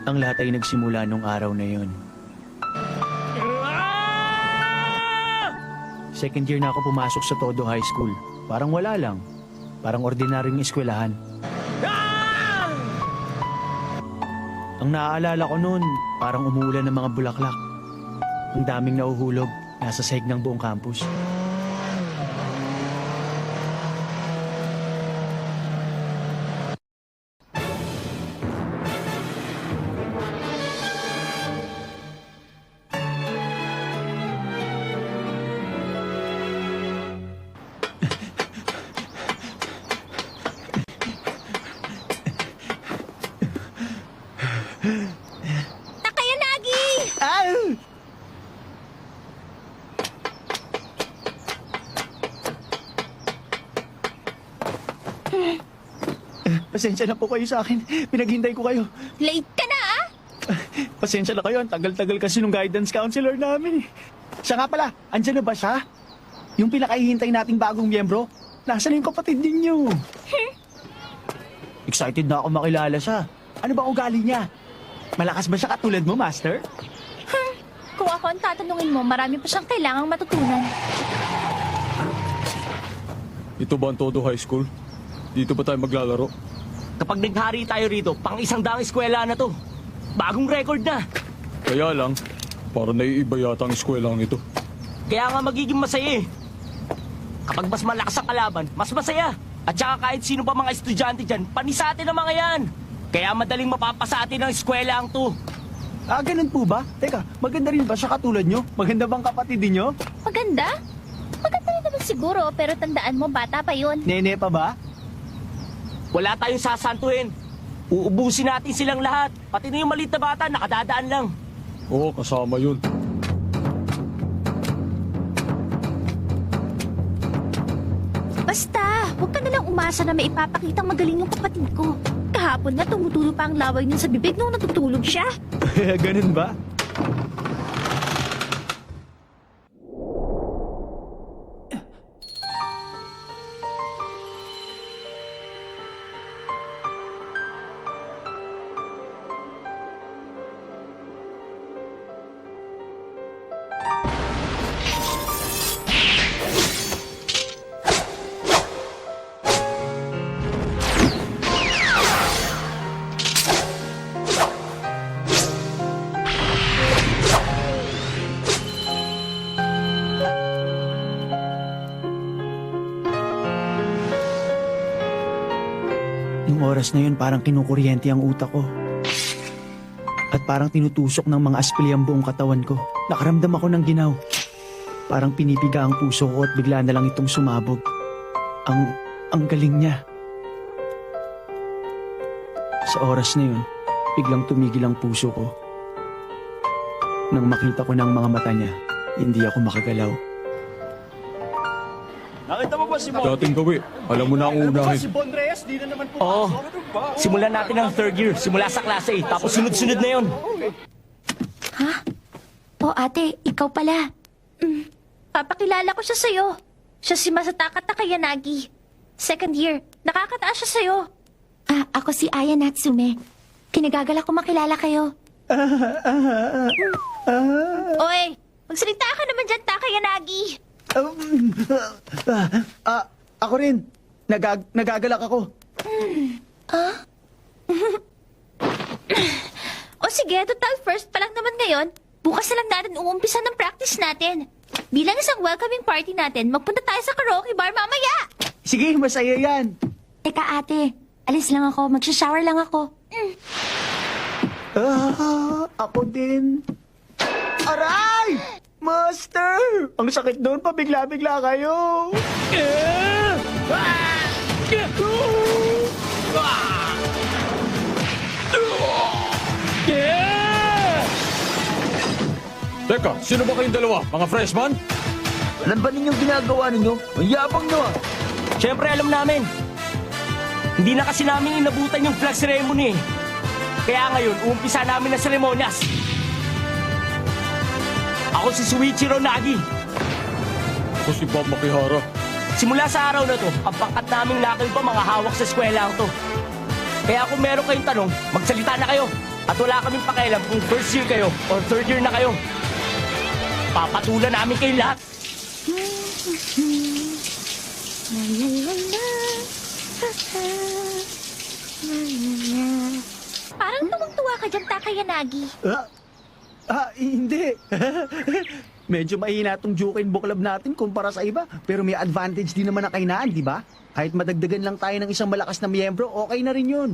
Ang lahat ay nagsimula nung araw na yun. Second year na ako pumasok sa Todo High School. Parang wala lang. Parang ordinaryong eskwelahan. Ang naaalala ko noon, parang umuulan ng mga bulaklak. Ang daming nauhulog, nasa sahig ng buong campus. Takayanagi! Ah! Pasensya na po kayo sa akin. Pinaghintay ko kayo. Late ka na ah! Pasensya na kayo. Ang tagal-tagal kasi nung guidance counselor namin. Siya nga pala, andyan na ba siya? Yung pinakahihintay nating bagong miyembro? Nasaan yung kapatid ninyo? Excited na ako makilala siya. Ano ba ugali niya? Malakas ba siya katulad mo, Master? Kung ako ang tatanungin mo, marami pa siyang kailangang matutunan. Ito ba ang Todo High School? Dito ba tayo maglalaro? Kapag naghari tayo rito, pang 100 eskwela na to. Bagong record na. Kaya lang, para naiiba yata ang eskwelahan ito. Kaya nga magiging masaya eh. Kapag mas malakas ang kalaban, mas masaya. At saka kahit sino pa mga estudyante dyan, panisa atin ang mga yan. Kaya madaling mapapasa atin ang eskwela ang to. Ah, ganun po ba? Teka, maganda rin ba siya katulad nyo? Maganda bang kapatid niyo? Maganda? Maganda rin naman siguro, pero tandaan mo, bata pa yun. Nene pa ba? Wala tayong sasantuhin. Uubusin natin silang lahat. Pati na yung maliit na bata, nakadadaan lang. Oo, kasama yun. Basta, huwag ka nalang umasa na may ipapakitang magaling yung kapatid ko. Kahapon na tumutulo pa ang laway niya sa bibig nung natutulog siya. Ganun ba? Yung oras na yun parang kinukuryente ang utak ko. At parang tinutusok ng mga aspili ang buong katawan ko. Nakaramdam ako ng ginaw. Parang pinipiga ang puso ko at bigla na lang itong sumabog. Ang galing niya. Sa oras na yun, biglang tumigil ang puso ko. Nang makita ko ng mga mata niya, hindi ako makagalaw. Nakita mo ba si Mon? Dating gawi, alam mo na ang unahin. Si Bon Reyes, di na naman po. Oo. Simulan natin ang third year. Simula sa klase A. Tapos sunod-sunod na yun. O ate, ikaw pala. Papakilala ko siya sa'yo. Siya si Masataka Takayanagi. Second year. Nakakataas siya sa'yo. Ako si Aya Natsume. Kinagagala ko makilala kayo. Oy, magsalita ka naman dyan, Takayanagi. Ako rin. Nagagalak ako. O sige, total first pa lang naman ngayon. Bukas na lang natin uumpisa ng practice natin. Bilang isang welcoming party natin, magpunta tayo sa karaoke bar mamaya. Sige, masaya yan. Teka ate, alis lang ako. Magsha-shower lang ako. Ako din. Aray! Master! Ang sakit doon, pabigla-bigla kayo. Teka, sino ba kayong dalawa? Mga freshman? Alam ba ninyong ginagawa ninyo? Ang yabang nyo ah. Siyempre alam namin. Hindi na kasi namin inabutan yung flag ceremony eh. Kaya ngayon, uumpisa namin ang seremonyas. Ako si Suichiro Nagi. Ako si Bob Makihara. Simula sa araw na to, ang pangkat naming lakil pa mga hawak sa eskwela to. Kaya kung meron kayong tanong, magsalita na kayo. At wala kaming pakialam kung first year kayo or third year na kayo. Papatulan namin kayo lahat. La la la la. La la la. Parang tuwang-tuwa ka dyan, Takayanagi. Hindi. Medyo mahina tong Jukin Book Club natin kumpara sa iba. Pero may advantage din naman na kainaan, di ba? Kahit madagdagan lang tayo ng isang malakas na miyembro, okay na rin yun.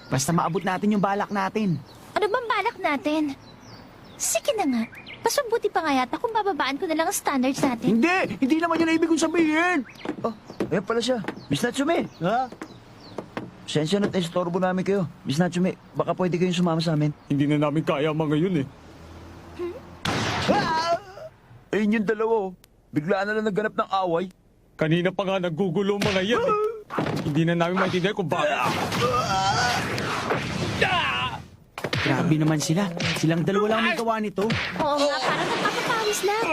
Basta maabot natin yung balak natin. Ano bang balak natin? Sige na nga. Mas mabuti pa nga yata kung bababaan ko na lang ang standards natin. Hindi! Hindi naman yun ang ibig kong sabihin! Oh, ayan pala siya. Miss Natsume. Ha? Sensya na't istorbo namin kayo. Miss Natsume, baka pwede kayong sumama sa amin. Hindi na namin kaya mga yun eh. Ayun yung dalawa oh. Biglaan na lang nagganap ng away. Kanina pa nga naggugulo ang mga yan eh. Hindi na namin maintindihan kung bakit. Grabe naman sila. Silang dalawa lang may gawa nito. Oo nga, parang nagpapapawis lang.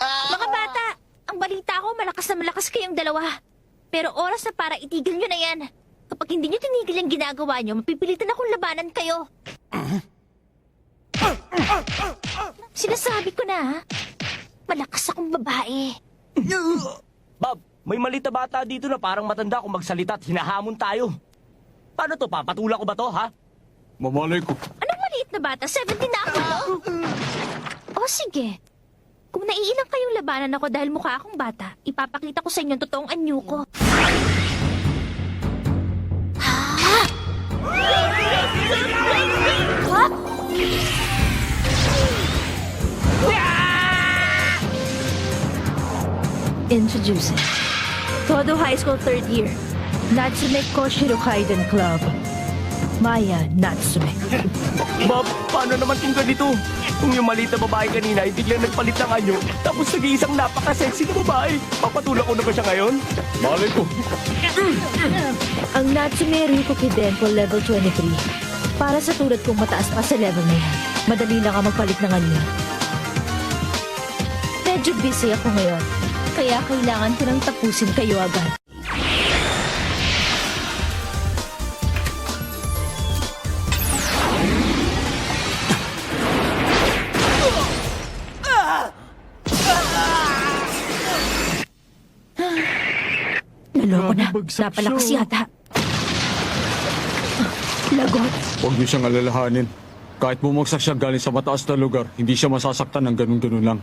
Mga bata, ang balita ko malakas na malakas kayong dalawa. Pero oras na para itigil nyo na yan. Kapag hindi nyo tinigil ang ginagawa nyo, mapipilitan akong labanan kayo. Sinasabi ko na, ha? Malakas akong babae. Bob, may maliit na bata dito na parang matanda kung magsalita at hinahamon tayo. Paano to? Papatula ko ba to, ha? Mamalay ko. Anong maliit na bata? 17 na ako, no? O sige. Kung naiilang kayong labanan ako dahil mukha akong bata, ipapakita ko sa inyo ang totoong anyo ko. Introducing Todo High School 3rd Year Natsume Koshiro Kaiden Club Maya Natsume. Bob, paano naman kung ganito? Kung yung maliit na babae kanina ay biglang nagpalit ng anyo, tapos nag-iisang napaka-sexy na babae. Papatula ko na ba siya ngayon? Malay ko. Ang Natsume Ryukoki Denpo Level 23 para sa tulad kong mataas pa sa level na yan. Madali lang ang magpalit ng anyo. Medyo busy ako ngayon, kaya kailangan ko nang tapusin kayo agad. Naloko na. Napalakas yata. Lagot. Huwag niyo siyang alalahanin. Kahit bumagsak siya galing sa mataas na lugar, hindi siya masasaktan ng ganun-ganun lang.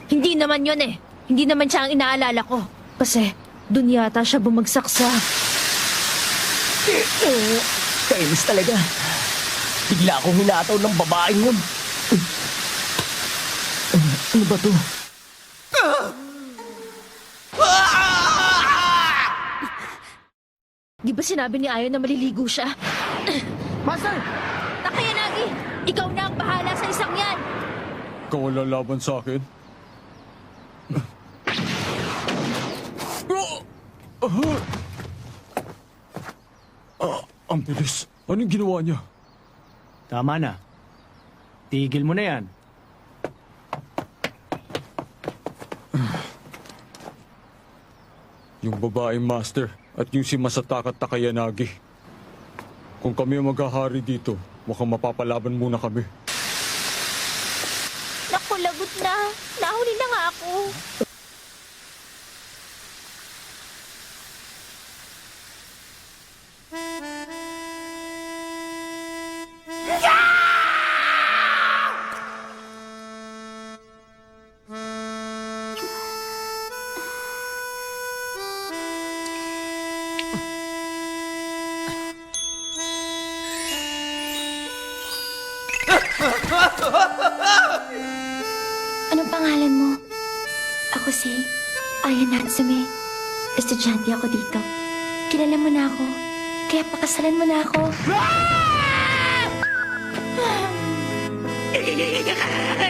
Hindi naman yun eh. Hindi naman siya ang inaalala ko. Kasi, dun yata siya bumagsak sa... Kainis talaga. Bigla akong hinataw ng babaeng yun. Ano ba to? Di ba sinabi ni Ayo na maliligo siya? Master! Takayanagi! Ikaw na ang bahala sa isang yan! Ikaw ang lalaban sa akin. Ang bilis. Anong ginawa niya? Tama na. Tigil mo na yan. Yung babaeng master at yung si Masataka Takayanagi. Kung kami ang maghahari dito, mukhang mapapalaban muna kami. Naku, lagot na. Nahuli na nga ako. Anong pangalan mo? Ako si Aya Natsume. Estudyante ako dito. Kilala mo na ako. Kaya pakasalan mo na ako.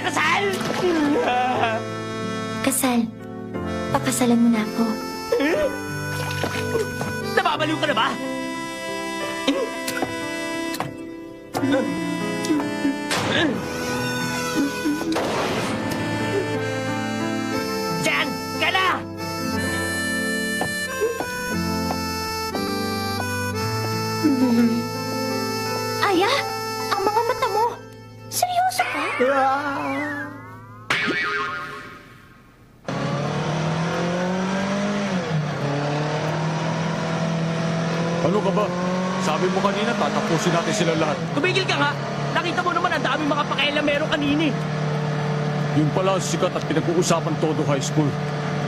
Kasal! Kasal. Pakasalan mo na ako. Nababaliw ka na ba? Diyan! Ka na! Ano ka ba? Sabi mo kanina, tatapusin natin sila lahat. Tumigil ka nga! Nakita mo naman ang daming mga pakialamero kanina eh. Yun pala ang sikat at pinag-uusapan todo high school.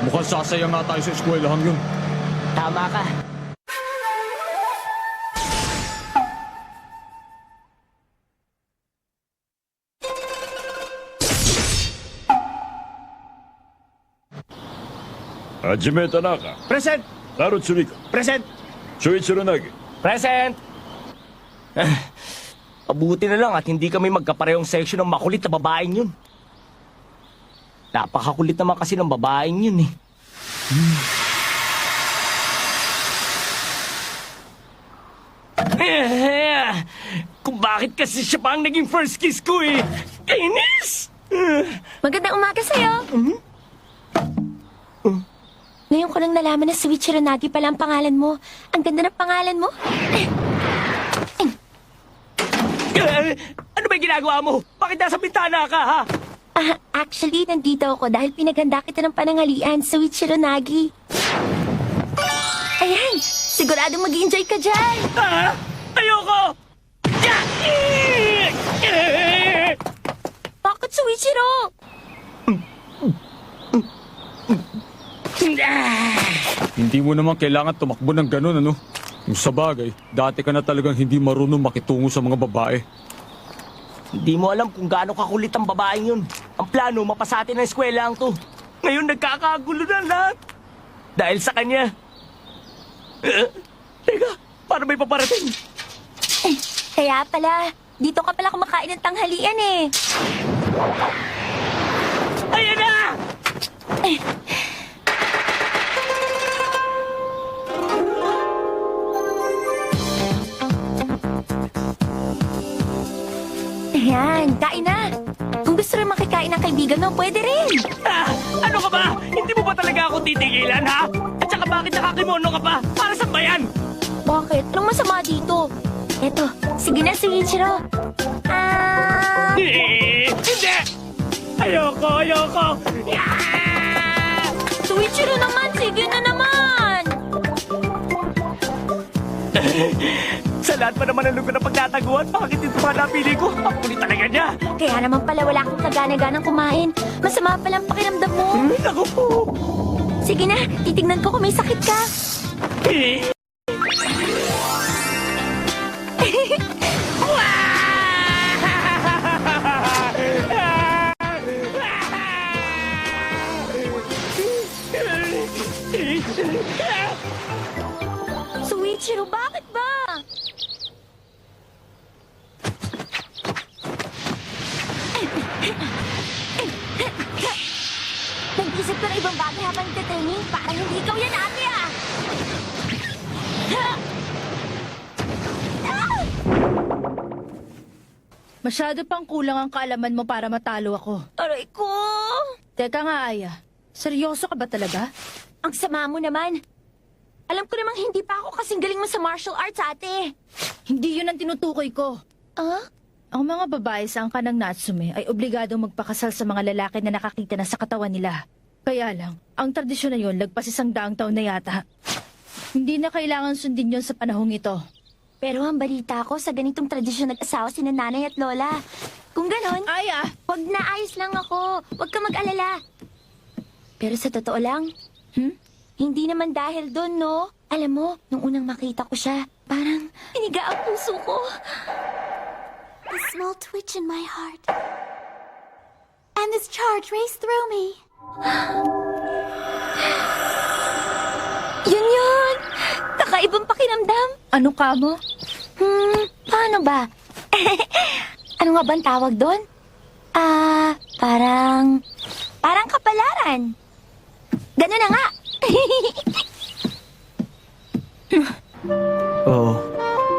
Mukhang sasaya nga tayo sa eskwelahan yun. Tama ka. Hajime Tanaka, Present! Narutsumika, Present! Shuichiro Nagi. Present! Pabuti na lang at hindi kami magkaparehong section ng makulit na babaeng yun. Napakakulit naman kasi ng babaeng yun eh. Kung bakit kasi siya pa ang naging first kiss ko eh. Kainis! Magandang umaga sa'yo. Ngayon ko nang nalaman na Sweet Shiranagi pala ang pangalan mo. Ang ganda ng pangalan mo. Ano ba yung ginagawa mo? Bakit nasa bintana ka, ha? Actually, nandito ako dahil pinaghanda kita ng panangalian, Sweet Shiranagi. Ayan, siguradong mag-enjoy ka dyan. Ah! Ayoko! Bakit, Sweet Shiro? Hindi mo naman kailangan tumakbo ng ganun, ano? Yung sa bagay, dati ka na talagang hindi marunong makitungo sa mga babae. Hindi mo alam kung gaano kakulit ang babaeng yun. Ang plano, mapasatin ang eskwela ang to. Ngayon nagkakagulo na lahat. Dahil sa kanya. Teka, paano may paparating? Kaya pala, dito ka pala kumakain ng tanghalian eh. Ayan na! Ayan, kain na. Kung gusto rin makikain ng kaibigan mo, pwede rin. Ah, ano ka ba? Hindi mo ba talaga ako titigilan, ha? At saka bakit nakakimono ka pa? Para saan ba yan? Bakit? Anong masama dito? Eto, sige na, Suichiro. Hindi! Ayoko! Suichiro naman, sige na naman. Sa lahat pa naman ang lugar na pagtataguan, bakit ito pa napili ko? Ang kulit talaga niya. Kaya naman pala wala kang kagana-ganang kumain. Masama palang pakiramdam mo. Naku po! Sige na, titignan ko kung may sakit ka. Suichiro, bakit ba? Nag-isip ka na ibang bagay habang nagtatraining. Parang hindi ikaw yan, ate ah! Masyado pang kulang ang kaalaman mo para matalo ako. Aray ko! Teka nga, Aya. Seryoso ka ba talaga? Ang sama mo naman. Alam ko namang hindi pa ako kasing galing mo sa martial arts, ate. Hindi yun ang tinutukoy ko. Ah? Ang mga babae sa angkan ng Natsume ay obligadong magpakasal sa mga lalaki na nakakita na sa katawan nila. Kaya lang, ang tradisyon na yun lagpas 100 taon na yata. Hindi na kailangan sundin yun sa panahong ito. Pero ang balita ko, sa ganitong tradisyon nag-asawa si nanay at lola. Kung ganon, Aya! wag na, ayos lang ako. Wag ka mag-alala. Pero sa totoo lang, hindi naman dahil doon, no? Alam mo, nung unang makita ko siya, parang iniga ang puso ko. A small twitch in my heart. And this charge raced through me. Yun! Kakaibang pakiramdam. Ano ka mo? Paano ba? Ano nga bang tawag doon? Parang kapalaran. Ganun na nga. Oo,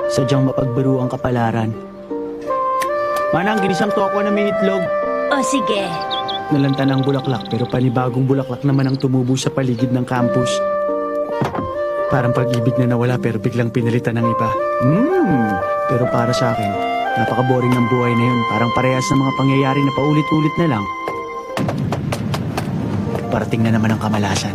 sadyang mapagbiro ang kapalaran. Manang, ginisang toko na may itlog. O sige. Nalanta ng bulaklak pero panibagong bulaklak naman ang tumubo sa paligid ng campus. Parang pag-ibig na nawala pero biglang pinalitan ng iba. Pero para sa akin, napaka-boring ng buhay na yun. Parang parehas ng mga pangyayari na paulit-ulit na lang. Parating na naman ang kamalasan.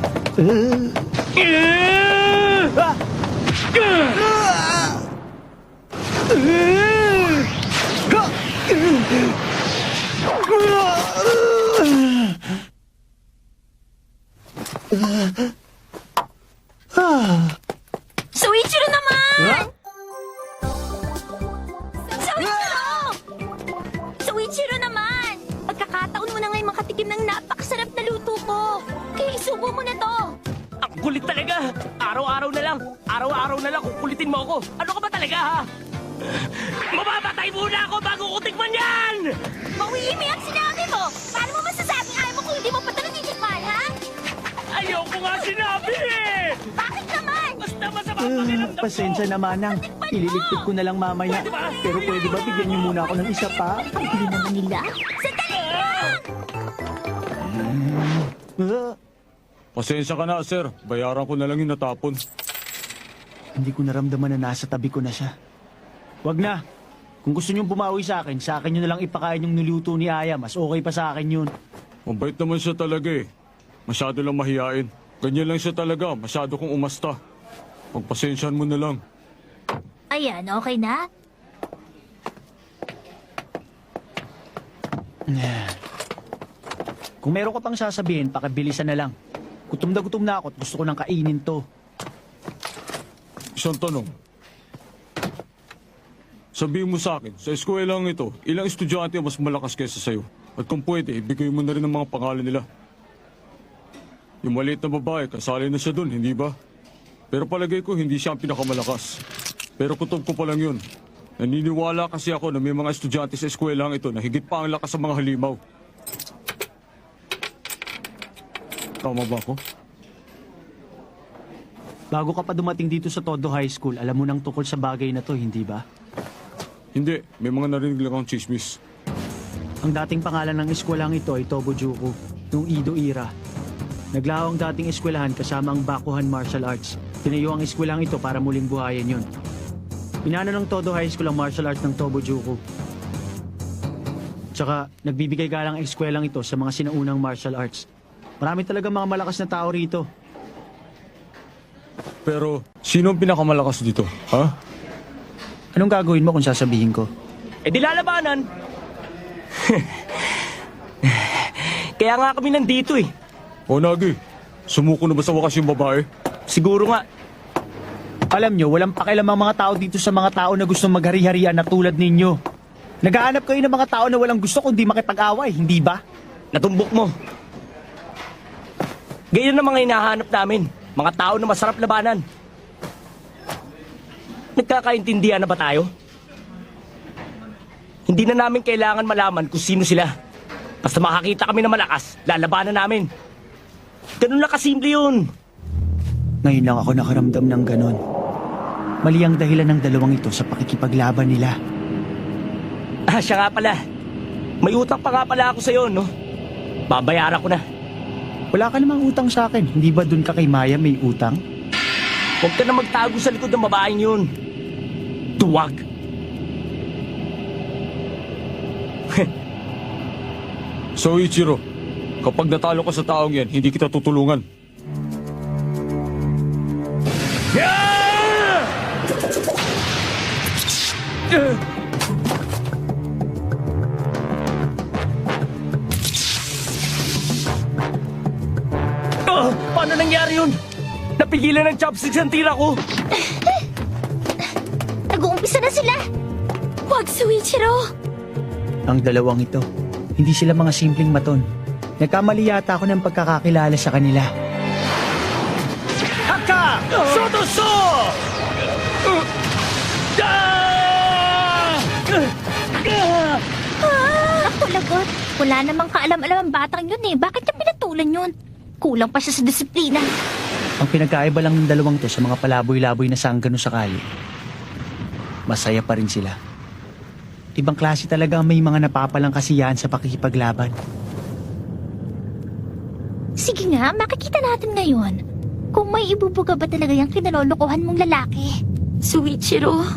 Soichiro naman! Soichiro! Soichiro naman! Pagkakataon mo na ngayon makatikim ng napakasarap na luto ko. Kaya isubo mo na to. Ang kulit talaga! Araw-araw na lang! Araw-araw na lang kukulitin mo ako! Ano ka ba talaga, ha? Mamamatay muna ako bago ko tikman yan! Mauwi ang sinabi mo! Paano mo masasabing ayaw mo kung hindi mo pa talaga titikman, ha? Ayoko nga sinabi eh! Bakit naman? Basta masama ang pakiramdam ko! Pasensya na, Manang. Ililigpit ko na lang mamaya. Pero pwede ba bigyan niyo muna ako ng isa pa? Ang huli naman nila. Sandali lang! Pasensya ka na, sir. Bayaran ko na lang yung natapon. Hindi ko naramdaman na nasa tabi ko na siya. Wag na. Kung gusto niyong bumawi sa akin niyo na lang ipakain yung niluto ni Aya. Mas okay pa sa akin yun. Mabait naman siya talaga eh. Masyado lang mahiyain. Ganyan lang siya talaga. Masyado kong umasta. Pagpasensyahan mo na lang. Ayan, okay na? Kung meron ka pang sasabihin, pakibilisan na lang. Gutom na ako at gusto ko nang kainin to. Isang tanong. Sabihin mo sa akin, sa eskwelang ito, ilang estudyante ang mas malakas kaysa sa'yo? At kung pwede, ibigay mo na rin ang mga pangalan nila. Yung maliit na babae, kasali na siya dun, hindi ba? Pero palagay ko, hindi siya ang pinakamalakas. Pero kutob ko pa lang yun. Naniniwala kasi ako na may mga estudyante sa eskwelang ito na higit pa ang lakas sa mga halimaw. Tama ba ako? Bago ka pa dumating dito sa Todo High School, alam mo nang tungkol sa bagay na to, hindi ba? Hindi, may mga narinig lang akong chismis. Ang dating pangalan ng eskwelang ito ay Tobojuku, noong Edo era. Naglaho ang dating eskwelahan kasama ang Bakuhan Martial Arts. Tinayo ang eskwelang ito para muling buhayin yun. Pinano ng Todo High School ang martial arts ng Tobojuku. Tsaka, nagbibigay galang ang eskwelang ito sa mga sinaunang martial arts. Marami talaga mga malakas na tao rito. Pero, sino ang pinakamalakas dito? Ha? Anong gagawin mo kung sasabihin ko? Eh di lalabanan! Kaya nga kami nandito eh. O Nagi, sumuko na ba sa wakas yung babae? Siguro nga. Alam nyo, walang pakialam ang mga tao dito sa mga tao na gusto maghari-harian na tulad ninyo. Naghahanap kayo ng mga tao na walang gusto kundi makipag-away, hindi ba? Natumbok mo. Ganyan ang mga hinahanap namin. Mga tao na masarap labanan. Nagkakaintindihan na ba tayo? Hindi na namin kailangan malaman kung sino sila. Basta makakita kami na malakas, lalabanan namin. Ganun lang kasimple yun. Ngayon lang ako nakaramdam ng ganon. Mali ang dahilan ng dalawang ito sa pakikipaglaban nila. Ah, siya nga pala. May utang pa nga pala ako sa'yo, no? Babayaran ko na. Wala ka namang utang sa akin. Hindi ba dun ka kay Maya may utang? Huwag ka na magtago sa likod ng babaeng yun. Duwag. So Ichiro, kapag natalo ka sa taong yan, hindi kita tutulungan. Paano nangyari yun? Napigilan ng chopsticks ang tira ko. Nag-uumpisa na sila. Huwag, Soichiro. Ang dalawang ito, hindi sila mga simpleng maton. Nagkamali yata ako ng pagkakakilala sa kanila. Haka! Sotoso! Ako lagot. Wala namang kaalam-alam ang batang yun eh. Bakit niya pinatulan yun? Kulang pa siya sa disiplina. Ang pinagkaiba lang ng dalawang to sa mga palaboy-laboy na sanggano sa kali. Masaya pa rin sila. Ibang klase talaga ang may mga napapalang kasiyahan sa pakikipaglaban. Sige nga, makikita natin ngayon. Kung may ibubuga ba talaga yung kinalolokohan mong lalaki. Soichiro.